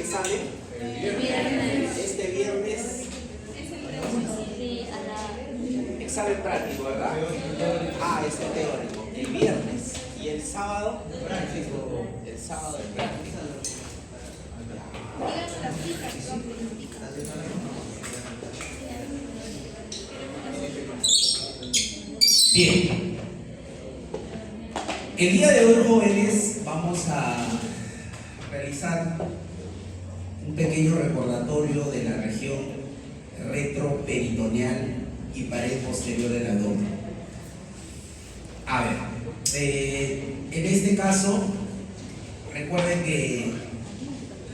examen? Este viernes. Examen práctico, ¿verdad? Este teórico. El viernes. ¿Y el sábado? Práctico. El sábado es práctico. Bien. El día de hoy, jóvenes, vamos a realizar un pequeño recordatorio de la región retroperitoneal y pared posterior del abdomen. A ver, en este caso, recuerden que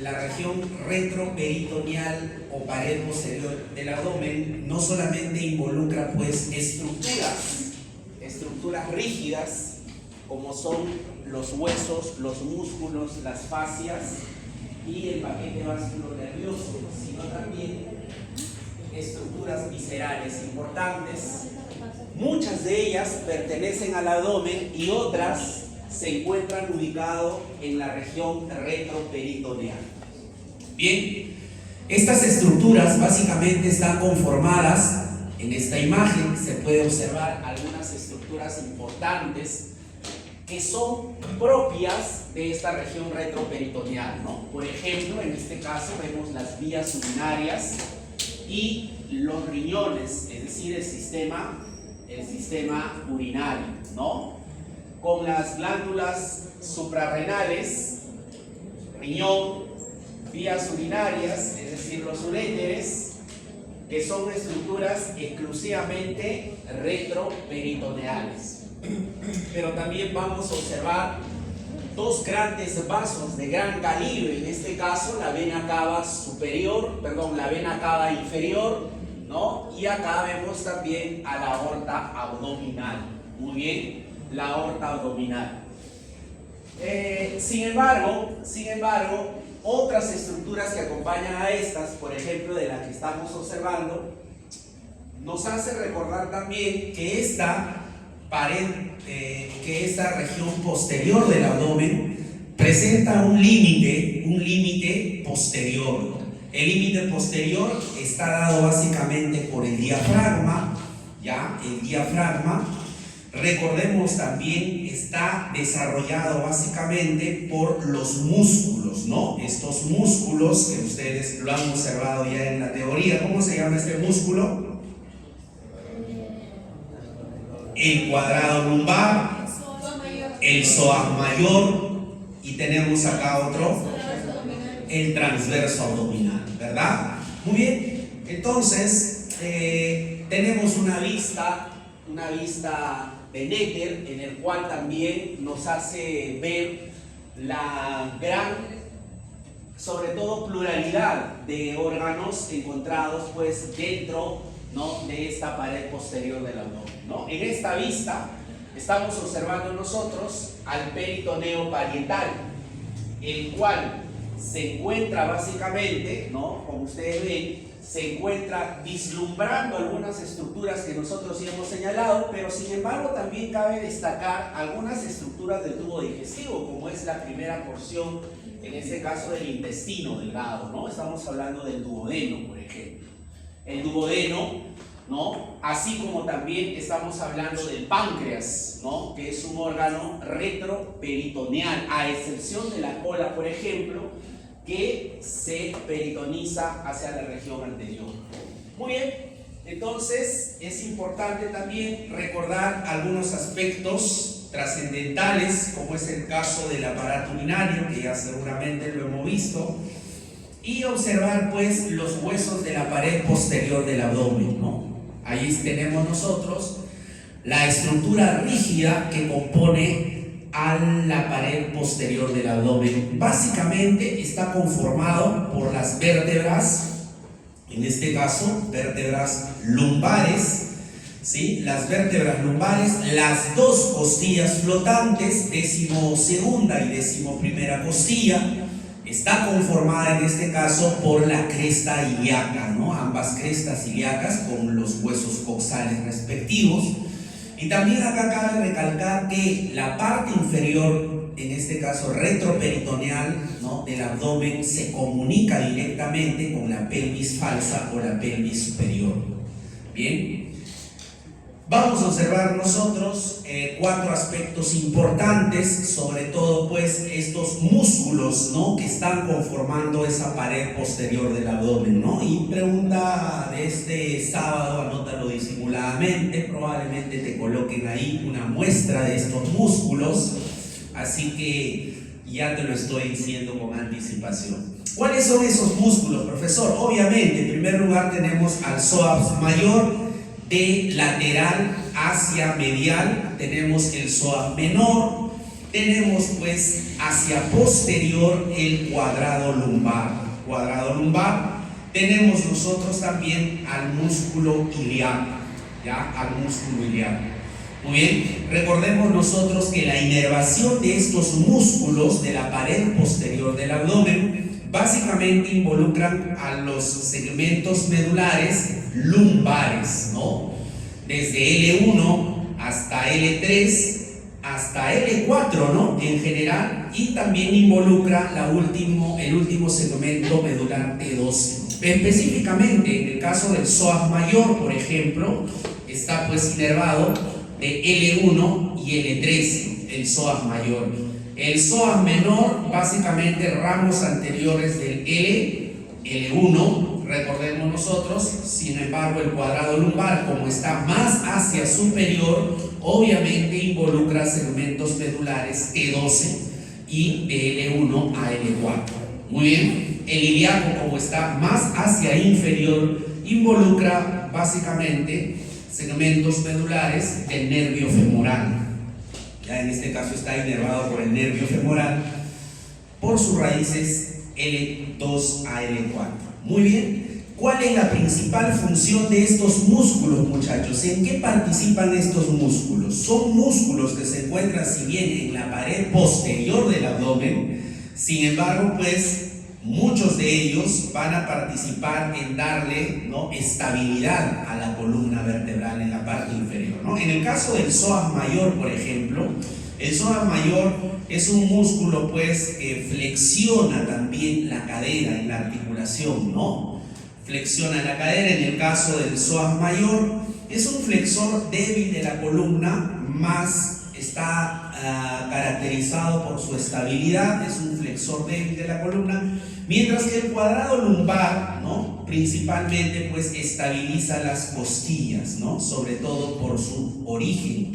la región retroperitoneal o pared posterior del abdomen no solamente involucra pues estructuras rígidas como son los huesos, los músculos, las fascias y el paquete vasculonervioso, sino también estructuras viscerales importantes. Muchas de ellas pertenecen al abdomen y otras se encuentran ubicadas en la región retroperitoneal. Bien, estas estructuras básicamente están conformadas. En esta imagen se puede observar algunas estructuras importantes que son propias de esta región retroperitoneal, ¿no? Por ejemplo, en este caso vemos las vías urinarias y los riñones, es decir, el sistema urinario, ¿no? Con las glándulas suprarrenales, riñón, vías urinarias, es decir, los uréteres, que son estructuras exclusivamente retroperitoneales. Pero también vamos a observar dos grandes vasos de gran calibre, en este caso la vena cava inferior, ¿no? Y acá vemos también a la aorta abdominal. Muy bien, la aorta abdominal. Sin embargo, otras estructuras que acompañan a estas, por ejemplo, de las que estamos observando, nos hace recordar también que esta región posterior del abdomen presenta un límite posterior. El límite posterior está dado básicamente por el diafragma, ¿ya? El diafragma, recordemos también, está desarrollado básicamente por los músculos, ¿no? Estos músculos que ustedes lo han observado ya en la teoría. ¿Cómo se llama este músculo? El cuadrado lumbar, el psoas mayor, y tenemos acá otro, el transverso abdominal, ¿verdad? Muy bien, entonces tenemos una vista de Netter, en el cual también nos hace ver la gran, sobre todo, pluralidad de órganos encontrados pues dentro, ¿no?, de esta pared posterior del abdomen, ¿no? En esta vista estamos observando nosotros al peritoneo parietal, el cual se encuentra básicamente, ¿no?, como ustedes ven, se encuentra vislumbrando algunas estructuras que nosotros ya hemos señalado, pero sin embargo también cabe destacar algunas estructuras del tubo digestivo, como es la primera porción, en este caso del intestino delgado, ¿no? Estamos hablando del duodeno, por ejemplo. El duodeno, ¿no?, así como también estamos hablando del páncreas, ¿no?, que es un órgano retroperitoneal, a excepción de la cola, por ejemplo, que se peritoniza hacia la región anterior. Muy bien, entonces es importante también recordar algunos aspectos trascendentales, como es el caso del aparato urinario, que ya seguramente lo hemos visto, y observar pues los huesos de la pared posterior del abdomen, ¿no? Ahí tenemos nosotros la estructura rígida que compone a la pared posterior del abdomen. Básicamente está conformado por las vértebras, en este caso vértebras lumbares, ¿sí? Las vértebras lumbares, las dos costillas flotantes, 12ª y 11ª costilla, está conformada en este caso por la cresta ilíaca, ¿no? Ambas crestas ilíacas con los huesos coxales respectivos. Y también acá cabe recalcar que la parte inferior, en este caso retroperitoneal, ¿no?, del abdomen se comunica directamente con la pelvis falsa o la pelvis superior. Bien, vamos a observar nosotros 4 aspectos importantes, sobre todo pues estos músculos, ¿no?, que están conformando esa pared posterior del abdomen, ¿no? Y pregunta de este sábado, anótalo disimuladamente, probablemente te coloquen ahí una muestra de estos músculos, así que ya te lo estoy diciendo con anticipación. ¿Cuáles son esos músculos, profesor? Obviamente, en primer lugar tenemos al psoas mayor, de lateral hacia medial, tenemos el psoas menor, tenemos pues hacia posterior el cuadrado lumbar, tenemos nosotros también al músculo ilíaco, ¿ya? Al músculo ilíaco. Muy bien, recordemos nosotros que la inervación de estos músculos de la pared posterior del abdomen básicamente involucran a los segmentos medulares lumbares, ¿no? Desde L1 hasta L3 hasta L4, ¿no?, en general, y también involucra el último segmento medular T12. Específicamente en el caso del psoas mayor, por ejemplo, está pues inervado de L1 y L3, el psoas mayor. El psoas menor, básicamente ramos anteriores del L1, recordemos nosotros. Sin embargo, el cuadrado lumbar, como está más hacia superior, obviamente involucra segmentos medulares T12 y de L1 a L4. Muy bien, el ilíaco, como está más hacia inferior, involucra básicamente segmentos medulares del nervio femoral. Ya en este caso está inervado por el nervio femoral por sus raíces L2 a L4. Muy bien, ¿cuál es la principal función de estos músculos, muchachos? ¿En qué participan estos músculos? Son músculos que se encuentran, si bien en la pared posterior del abdomen, sin embargo, pues muchos de ellos van a participar en darle, ¿no?, estabilidad a la columna vertebral en la parte inferior, ¿no? En el caso del psoas mayor, por ejemplo, el psoas mayor es un músculo pues que flexiona también la cadera en la articulación, ¿no? Flexiona la cadera. En el caso del psoas mayor es un flexor débil de la columna, más está caracterizado por su estabilidad, es un flexor débil de la columna, mientras que el cuadrado lumbar, ¿no?, principalmente pues estabiliza las costillas, ¿no?, sobre todo por su origen,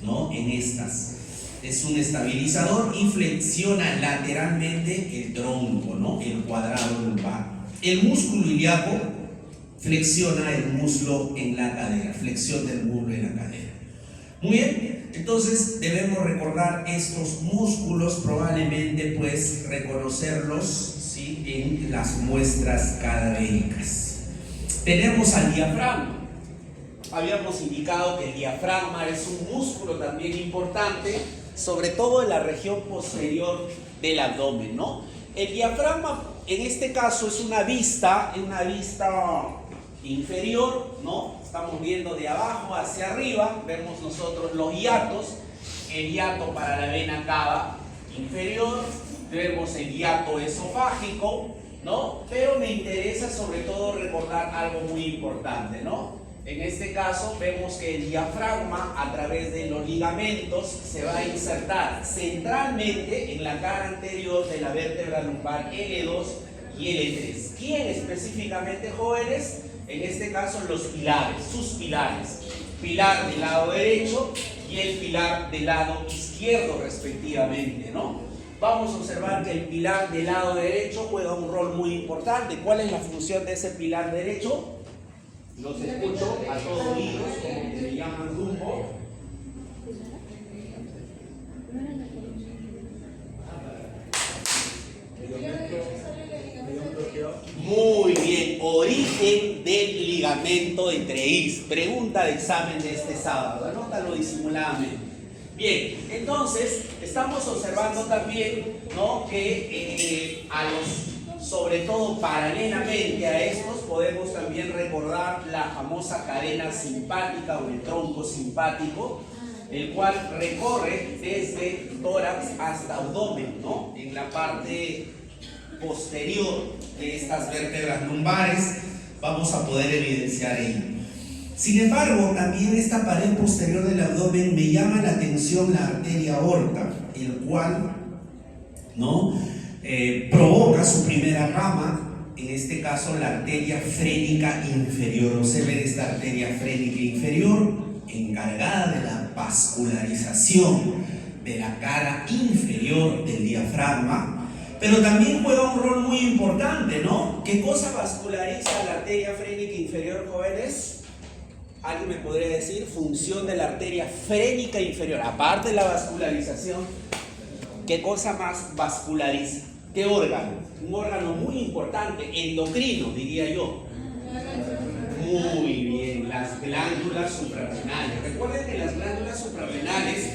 ¿no?, en estas. Es un estabilizador y flexiona lateralmente el tronco, ¿no?, el cuadrado lumbar. El músculo ilíaco flexiona el muslo en la cadera, flexión del muslo en la cadera. Muy bien, entonces debemos recordar estos músculos, probablemente pues reconocerlos, ¿sí?, en las muestras cadavéricas. Tenemos al diafragma. Habíamos indicado que el diafragma es un músculo también importante, sobre todo en la región posterior del abdomen, ¿no? El diafragma en este caso es una vista inferior, ¿no? Estamos viendo de abajo hacia arriba, vemos nosotros los hiatos, el hiato para la vena cava inferior, vemos el hiato esofágico, ¿no? Pero me interesa sobre todo recordar algo muy importante, ¿no? En este caso vemos que el diafragma, a través de los ligamentos, se va a insertar centralmente en la cara anterior de la vértebra lumbar L2 y L3. ¿Quién específicamente, jóvenes? En este caso los pilares, sus pilares. Pilar del lado derecho y el pilar del lado izquierdo respectivamente, ¿no? Vamos a observar que el pilar del lado derecho juega un rol muy importante. ¿Cuál es la función de ese pilar derecho? Los escucho a todos oídos, como se llaman rumbo. Muy bien, origen del ligamento de Treis. Pregunta de examen de este sábado, anótalo disimuladamente. Bien, entonces estamos observando también, ¿no?, que sobre todo paralelamente a estos, podemos también recordar la famosa cadena simpática o el tronco simpático, el cual recorre desde tórax hasta abdomen, ¿no? En la parte posterior de estas vértebras lumbares vamos a poder evidenciar ello. Sin embargo, también esta pared posterior del abdomen me llama la atención la arteria aorta, el cual, ¿no? Provoca su primera rama, en este caso la arteria frénica inferior. Observen esta arteria frénica inferior encargada de la vascularización de la cara inferior del diafragma, pero también juega un rol muy importante, ¿no? ¿Qué cosa vasculariza la arteria frénica inferior, jóvenes? ¿Alguien me podría decir? Función de la arteria frénica inferior, aparte de la vascularización, ¿qué cosa más vasculariza? ¿Qué órgano? Un órgano muy importante, endocrino, diría yo. Muy bien, las glándulas suprarrenales. Recuerden que las glándulas suprarrenales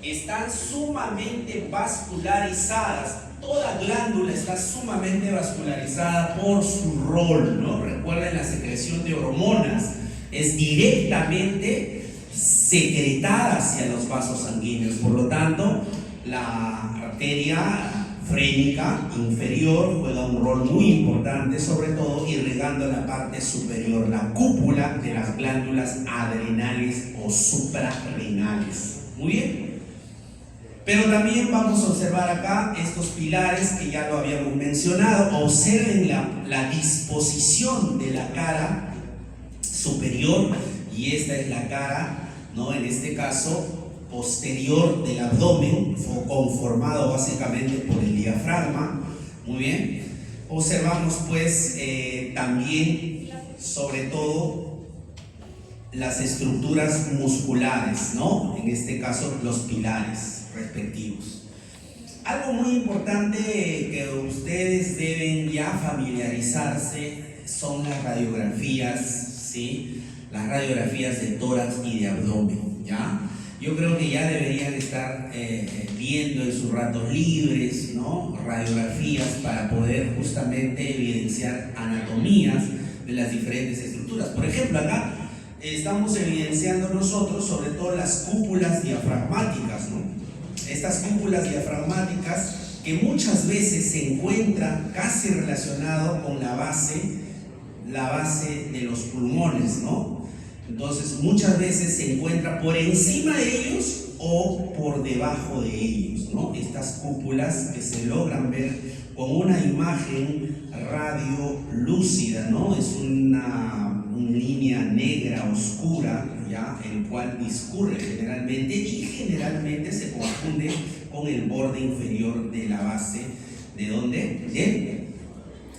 están sumamente vascularizadas. Toda glándula está sumamente vascularizada por su rol, ¿no? Recuerden la secreción de hormonas. Es directamente secretada hacia los vasos sanguíneos. Por lo tanto, la arteria frénica inferior juega un rol muy importante, sobre todo irrigando la parte superior, la cúpula de las glándulas adrenales o suprarrenales. Muy bien. Pero también vamos a observar acá estos pilares que ya lo habíamos mencionado. Observen la disposición de la cara superior, y esta es la cara, ¿no? En este caso posterior del abdomen, conformado básicamente por el diafragma. Muy bien. Observamos pues también, sobre todo, las estructuras musculares, ¿no? En este caso los pilares respectivos. Algo muy importante que ustedes deben ya familiarizarse son las radiografías, ¿sí? Las radiografías de tórax y de abdomen, ¿ya? Yo creo que ya deberían estar viendo en sus ratos libres, ¿no? Radiografías para poder justamente evidenciar anatomías de las diferentes estructuras. Por ejemplo, acá estamos evidenciando nosotros sobre todo las cúpulas diafragmáticas, ¿no? Estas cúpulas diafragmáticas que muchas veces se encuentran casi relacionado con la base de los pulmones, ¿no? Entonces muchas veces se encuentra por encima de ellos o por debajo de ellos, ¿no? Estas cúpulas que se logran ver con una imagen radiolúcida, ¿no? Es una línea negra oscura, ¿ya? El cual discurre generalmente y generalmente se confunde con el borde inferior de la base, ¿de dónde?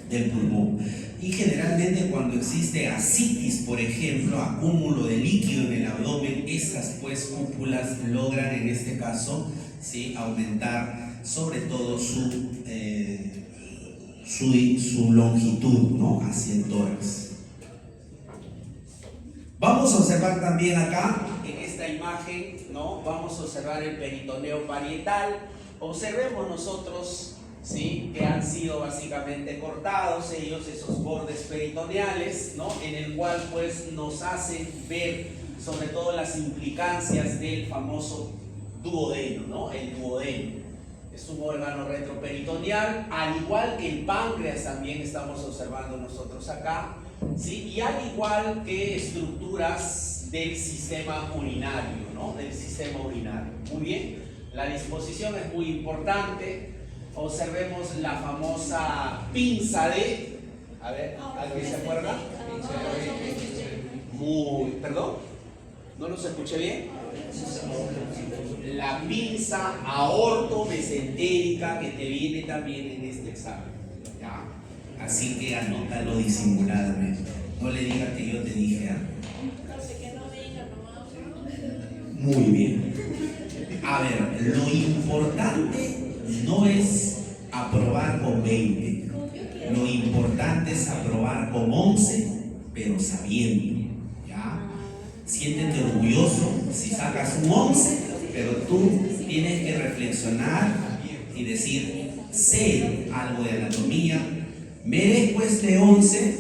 Del pulmón. Y generalmente cuando existe ascitis, por ejemplo, acúmulo de líquido en el abdomen, estas pues cúpulas logran en este caso, ¿sí?, aumentar sobre todo su longitud, ¿no?, hacia el tórax. Vamos a observar también acá, en esta imagen, ¿no?, vamos a observar el peritoneo parietal. Observemos nosotros, ¿sí?, que han sido básicamente cortados ellos, esos bordes peritoneales, ¿no?, en el cual pues nos hace ver sobre todo las implicancias del famoso duodeno, ¿no? El duodeno es un órgano retroperitoneal, al igual que el páncreas también estamos observando nosotros acá, ¿sí?, y al igual que estructuras del sistema urinario, ¿no?, del sistema urinario. Muy bien, la disposición es muy importante. Observemos la famosa pinza de... A ver, ¿alguien se acuerda? ¿Perdón? ¿No los escuché bien? La pinza aortomesentérica que te viene también en este examen, ¿ya? Así que anótalo disimuladamente. No le digas que yo te dije algo. Muy bien. A ver, lo importante no es aprobar con 20, lo importante es aprobar con 11, pero sabiendo, ¿ya? Siéntete orgulloso si sacas un 11, pero tú tienes que reflexionar y decir, sé algo de anatomía, merezco este 11,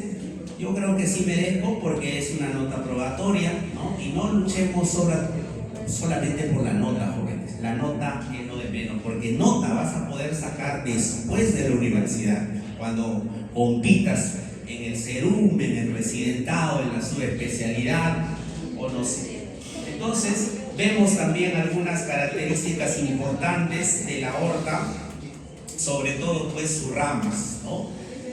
yo creo que sí merezco porque es una nota probatoria, ¿no? Y no luchemos solamente por la nota, jóvenes. La nota es lo de menos, porque nota vas a poder sacar después de la universidad, cuando compitas en el CERUM, en el residentado, en la subespecialidad, o no sé. Entonces, vemos también algunas características importantes de la aorta, sobre todo pues sus ramas, ¿no?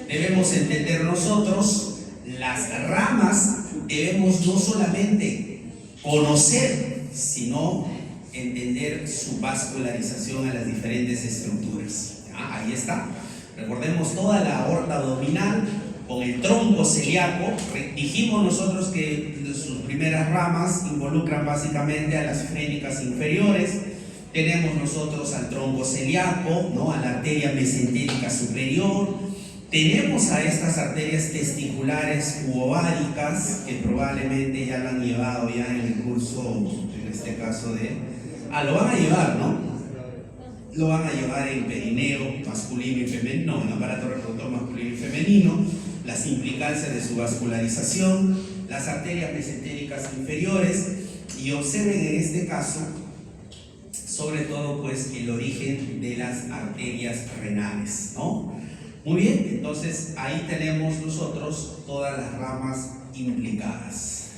Debemos entender nosotros las ramas, debemos no solamente conocer, sino entender su vascularización a las diferentes estructuras. Ahí está. Recordemos toda la aorta abdominal con el tronco celíaco. Dijimos nosotros que sus primeras ramas involucran básicamente a las frénicas inferiores. Tenemos nosotros al tronco celíaco, ¿no? A la arteria mesentérica superior. Tenemos a estas arterias testiculares u ováricas, que probablemente ya lo han llevado ya en el curso, en este caso de... lo van a llevar, ¿no? Lo van a llevar en perineo masculino y femenino, no, en aparato reproductor masculino y femenino, las implicancias de su vascularización, las arterias mesentéricas inferiores, y observen en este caso, sobre todo, pues, el origen de las arterias renales, ¿no? Muy bien, entonces ahí tenemos nosotros todas las ramas implicadas.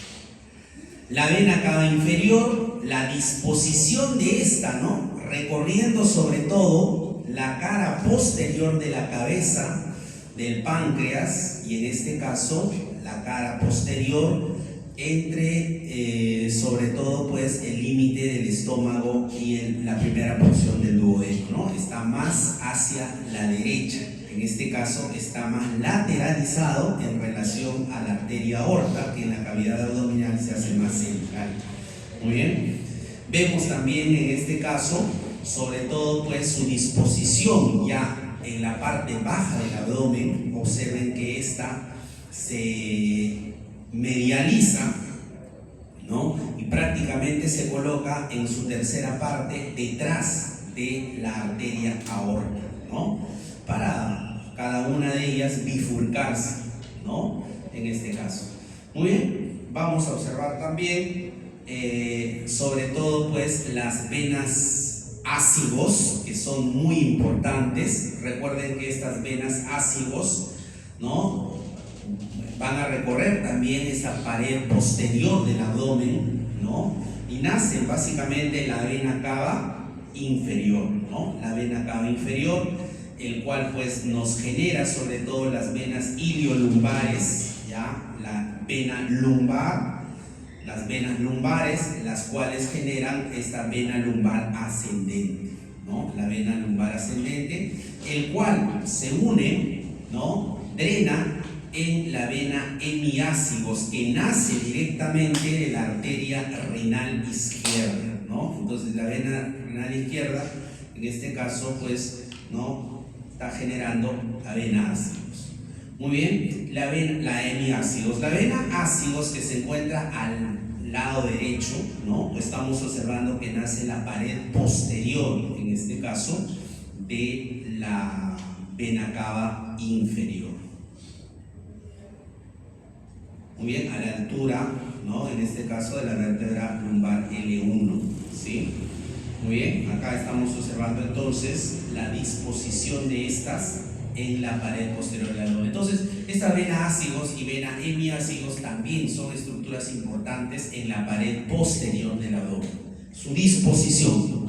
La vena cava inferior, la disposición de esta, ¿no? Recorriendo sobre todo la cara posterior de la cabeza del páncreas, y en este caso la cara posterior entre sobre todo pues el límite del estómago y la primera porción del duodeno, ¿no? Está más hacia la derecha. En este caso está más lateralizado en relación a la arteria aorta, que en la cavidad abdominal se hace más central. Muy bien. Vemos también en este caso, sobre todo, pues su disposición ya en la parte baja del abdomen. Observen que esta se medializa, ¿no? Y prácticamente se coloca en su tercera parte detrás de la arteria aorta, ¿no? Para cada una de ellas bifurcarse, ¿no? En este caso. Muy bien, vamos a observar también sobre todo pues las venas ácigos, que son muy importantes. Recuerden que estas venas ácigos, ¿no? Van a recorrer también esa pared posterior del abdomen, ¿no? Y nacen básicamente en la vena cava inferior, ¿no? La vena cava inferior, el cual pues nos genera sobre todo las venas iliolumbares, ya la vena lumbar, las venas lumbares, las cuales generan esta vena lumbar ascendente, ¿no? La vena lumbar ascendente, el cual se une, ¿no? Drena en la vena hemiácigos, que nace directamente de la arteria renal izquierda, ¿no? Entonces la vena renal izquierda, en este caso pues, ¿no? Está generando la vena ácigos. Muy bien, la hemiácigos. La vena ácigos, que se encuentra al lado derecho, ¿no? Estamos observando que nace en la pared posterior, en este caso, de la vena cava inferior. Muy bien, a la altura, ¿no? En este caso de la vértebra lumbar L1, ¿sí? Muy bien, acá estamos observando entonces la disposición de estas en la pared posterior del abdomen. Entonces, esta vena ácigos y vena hemiácigos también son estructuras importantes en la pared posterior del abdomen. Su disposición.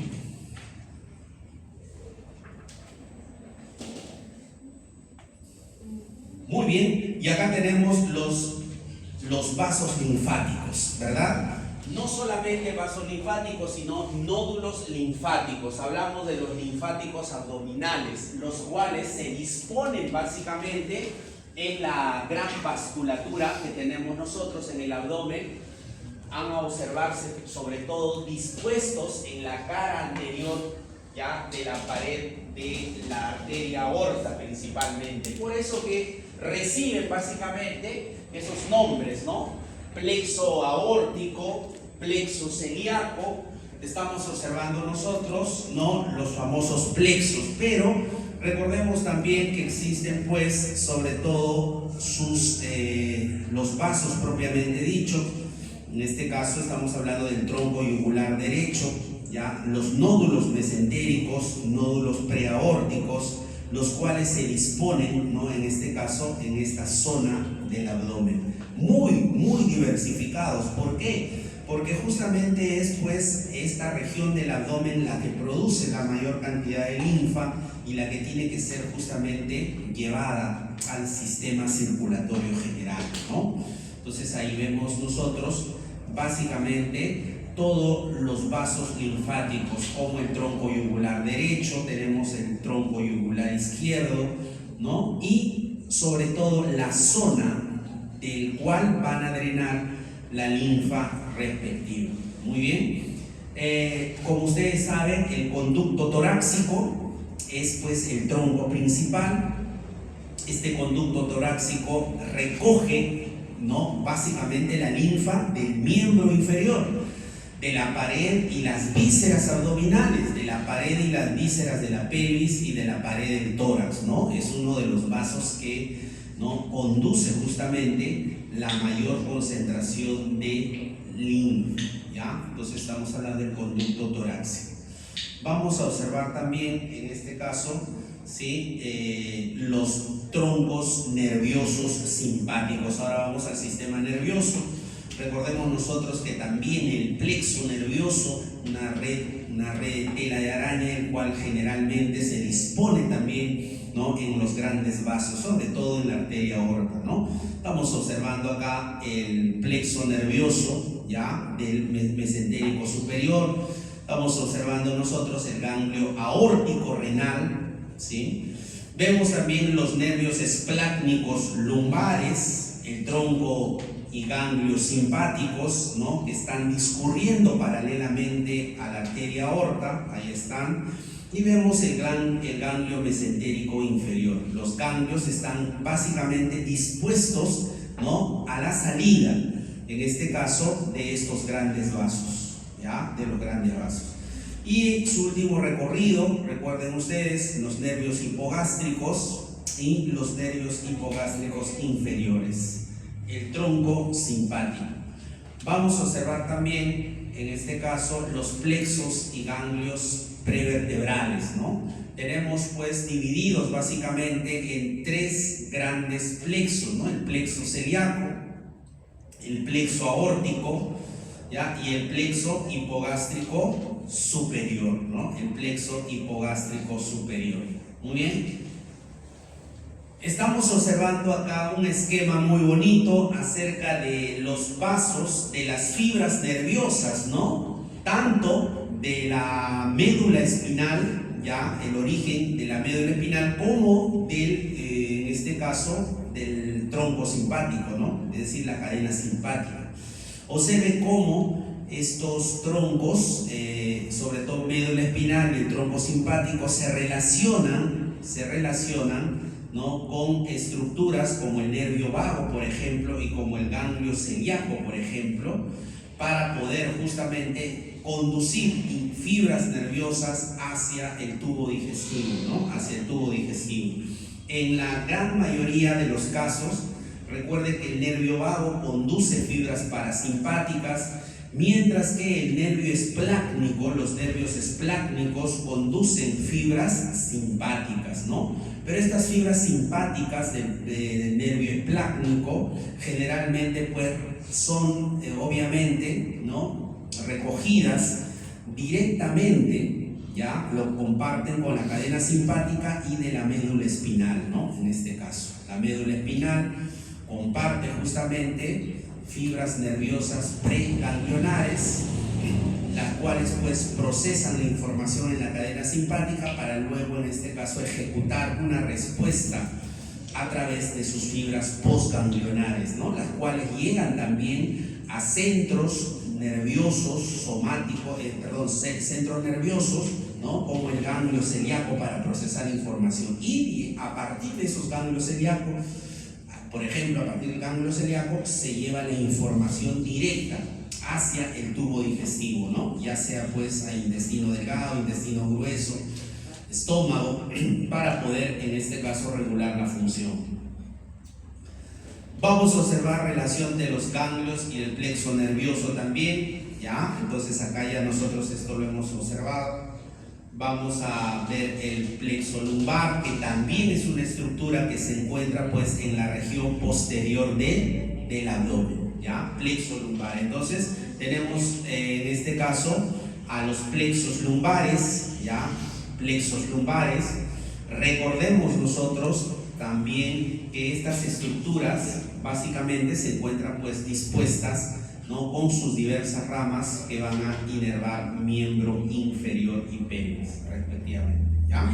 Muy bien, y acá tenemos los vasos linfáticos, ¿verdad? No solamente vasos linfáticos, sino nódulos linfáticos. Hablamos de los linfáticos abdominales, los cuales se disponen básicamente en la gran vasculatura que tenemos nosotros en el abdomen. Van a observarse sobre todo dispuestos en la cara anterior, ya, de la pared de la arteria aorta principalmente. Por eso que reciben básicamente esos nombres, ¿no? Plexo aórtico, plexo celíaco. Estamos observando nosotros, ¿no? Los famosos plexos, pero recordemos también que existen pues sobre todo los vasos propiamente dicho, En este caso estamos hablando del tronco yugular derecho, ¿ya? Los nódulos mesentéricos, nódulos preaórticos, los cuales se disponen, ¿no? En este caso, en esta zona del abdomen. Muy diversificados. ¿Por qué? Porque justamente es pues esta región del abdomen la que produce la mayor cantidad de linfa y la que tiene que ser justamente llevada al sistema circulatorio general, ¿no? Entonces ahí vemos nosotros básicamente todos los vasos linfáticos, como el tronco yugular derecho, tenemos el tronco yugular izquierdo, ¿no? Y sobre todo la zona del cual van a drenar la linfa respectiva. Muy bien. Como ustedes saben, el conducto torácico es pues el tronco principal. Este conducto torácico recoge, ¿no? Básicamente la linfa del miembro inferior, de la pared y las vísceras abdominales, de la pared y las vísceras de la pelvis y de la pared del tórax, ¿no? Es uno de los vasos que, ¿no?, conduce justamente la mayor concentración de linfa, ¿ya? Entonces estamos hablando del conducto torácico. Vamos a observar también en este caso, ¿sí?, los troncos nerviosos simpáticos. Ahora vamos al sistema nervioso. Recordemos nosotros que también el plexo nervioso, una red de tela de araña, el cual generalmente se dispone también, ¿no?, en los grandes vasos, sobre todo en la arteria aorta, ¿no? Estamos observando acá el plexo nervioso, ¿ya?, del mesentérico superior. Estamos observando nosotros el ganglio aórtico renal, ¿sí? Vemos también los nervios esplácnicos lumbares, el tronco y ganglios simpáticos, ¿no?, que están discurriendo paralelamente a la arteria aorta, ahí están. Y vemos el ganglio mesentérico inferior. Los ganglios están básicamente dispuestos, ¿no?, a la salida, en este caso, de estos grandes vasos, ¿ya?, de los grandes vasos. Y su último recorrido, recuerden ustedes, los nervios hipogástricos y los nervios hipogástricos inferiores, el tronco simpático. Vamos a observar también, en este caso, los plexos y ganglios prevertebrales, ¿no? Tenemos pues divididos básicamente en tres grandes plexos, ¿no? El plexo celíaco, el plexo aórtico, ¿ya?, y el plexo hipogástrico superior, ¿no? El plexo hipogástrico superior. Muy bien. Estamos observando acá un esquema muy bonito acerca de los vasos, de las fibras nerviosas, ¿no? Tanto de la médula espinal, ya el origen de la médula espinal, como del, en este caso, del tronco simpático, ¿no? Es decir, la cadena simpática. Observe cómo estos troncos, sobre todo médula espinal y el tronco simpático, se relacionan, ¿no?, con estructuras como el nervio vago, por ejemplo, y como el ganglio celíaco, por ejemplo, para poder justamente conducir fibras nerviosas hacia el tubo digestivo, ¿no?, hacia el tubo digestivo. En la gran mayoría de los casos, recuerde que el nervio vago conduce fibras parasimpáticas, mientras que el nervio esplácnico, los nervios esplácnicos conducen fibras simpáticas, ¿no? Pero estas fibras simpáticas del nervio esplácnico generalmente pues son obviamente, ¿no?, recogidas directamente, ya lo comparten con la cadena simpática y de la médula espinal, ¿no? En este caso, la médula espinal comparte justamente fibras nerviosas preganglionares, las cuales pues procesan la información en la cadena simpática para luego, en este caso, ejecutar una respuesta a través de sus fibras postganglionares, ¿no?, las cuales llegan también a centros nerviosos somáticos, centros nerviosos, ¿no?, como el ganglio celíaco, para procesar información. Y a partir de esos ganglios celíacos, por ejemplo, a partir del ganglio celíaco se lleva la información directa hacia el tubo digestivo, ¿no?, ya sea pues a intestino delgado, intestino grueso, estómago, para poder en este caso regular la función. Vamos a observar relación de los ganglios y el plexo nervioso también, ¿ya? Entonces acá ya nosotros esto lo hemos observado. Vamos a ver el plexo lumbar, que también es una estructura que se encuentra pues en la región posterior del abdomen, ¿ya? Plexo lumbar. Entonces tenemos en este caso a los plexos lumbares, ¿ya? Plexos lumbares. Recordemos nosotros también que estas estructuras básicamente se encuentran pues dispuestas, ¿no?, con sus diversas ramas que van a inervar miembro inferior y pelvis respectivamente, ¿ya?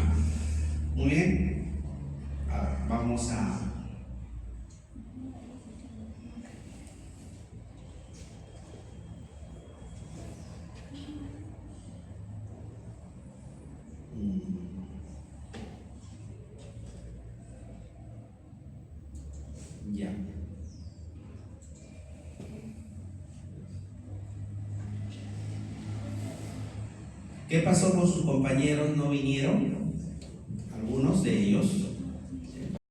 Muy bien. Ahora vamos a ya. ¿Qué pasó con sus compañeros? ¿No vinieron?